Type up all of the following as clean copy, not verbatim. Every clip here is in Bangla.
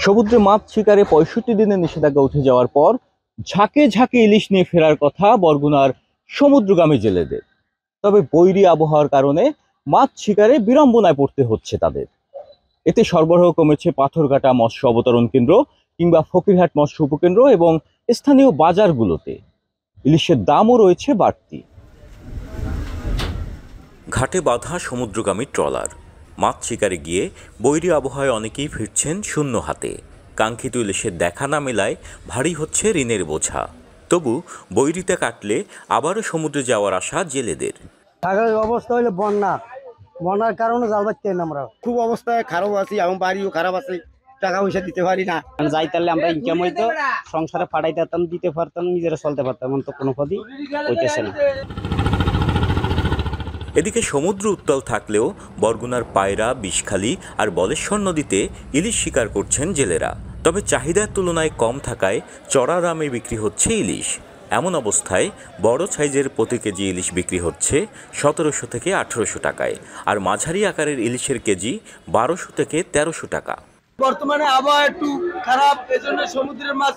সমুদ্রে মাছ শিকারে ৬৫ দিনের নিষেধাজ্ঞা উঠে যাওয়ার পর ঝাঁকে ঝাঁকে ইলিশ নিয়ে ফেরার কথা বরগুনার সমুদ্রগামী জেলেদের। তবে বৈরী আবহাওয়ার কারণে মাছ শিকারে বিড়ম্বনায় পড়তে হচ্ছে তাদের। এতে সরবরাহ কমেছে পাথরঘাটা মৎস্য অবতরণ কেন্দ্র কিংবা ফকিরহাট মৎস্য উপকেন্দ্র এবং স্থানীয় বাজারগুলোতে ইলিশের দামও রয়েছে বাড়তি। ঘাটে বাঁধা সমুদ্রগামী ট্রলার, মাছ শিকারে গিয়ে বৈরী আবহাওয়ায় অনেকেই ফিরছেন শূন্য হাতে। কাঙ্ক্ষিত ইলিশের দেখা না মেলায় ভারী হচ্ছে ঋণের বোঝা। তবু বৈরীতে কাটলে আবারও সমুদ্রে যাওয়ার আশা জেলেদের। অবস্থা হইলে বন্যার কারণে জাল বাঁধতে আমরা খুব অবস্থায় খারাপ আছি এবং বাড়িও খারাপ আছে, টাকা পয়সা দিতে পারি না। যাইতালে আমরা ইনকাম হইতো, সংসারে পাঠাইতে পারতাম, দিতে পারতাম, নিজেরা চলতে পারতাম। তো কোনো পদই হইতেছে না। এদিকে সমুদ্র উত্তাল থাকলেও বরগুনার পায়রা, বিষখালী আর বলেশ্বর নদীতে ইলিশ শিকার করছেন জেলেরা। তবে চাহিদার তুলনায় কম থাকায় চড়া দামে বিক্রি হচ্ছে ইলিশ। এমন অবস্থায় বড় সাইজের প্রতি কেজি ইলিশ বিক্রি হচ্ছে ১৭০০ থেকে ১৮০০ টাকায়, আর মাঝারি আকারের ইলিশের কেজি ১২০০ থেকে ১৩০০ টাকা। বর্তমানে আবহাওয়া একটু খারাপ, এজন্য সমুদ্রের মাছ,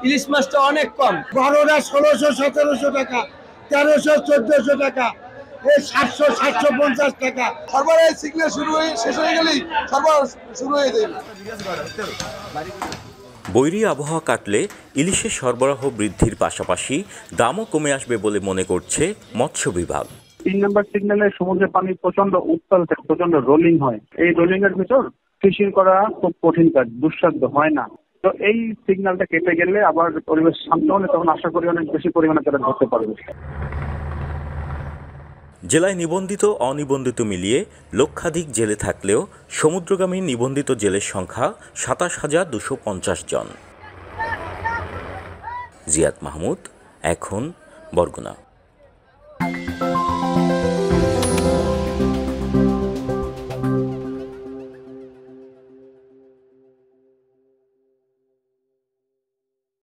ইলিশ মাছটা অনেক কম। বড়রা ১৬০০ ১৭০০ টাকা, ১৩০০ ১৪০০ টাকা, এই ৭০০ ৭৫০ টাকা। সরবরাহ সিগন্যাল শেষ হয়ে গেলেই সরবরাহ শুরু হয়ে যাবে। বৈরী আবহাওয়া কাটলে ইলিশের সরবরাহ বৃদ্ধির পাশাপাশি দামও কমে আসবে বলে মনে করছে মৎস্য বিভাগ। ৩ নম্বর সিগন্যালে সমুদ্রের পানি প্রচন্ড উত্তাল থাকে, প্রচন্ড রোলিং হয়। এই রোলিং এর ভিতর ফিশিং করা খুব কঠিন কাজ, দুঃসাধ্য হয় না। তো এই সিগন্যালটা কেটে গেলে আবার পরিবেশ শান্ত হলে তখন আশা করি অনেক বেশি পরিমাণে তারা ধরতে পারবে। জেলায় নিবন্ধিত অনিবন্ধিত মিলিয়ে লক্ষাধিক জেলে থাকলেও সমুদ্রগামী নিবন্ধিত জেলের সংখ্যা ২৭,২৫০ জন। জিয়াদ মাহমুদ, এখন, বরগুনা।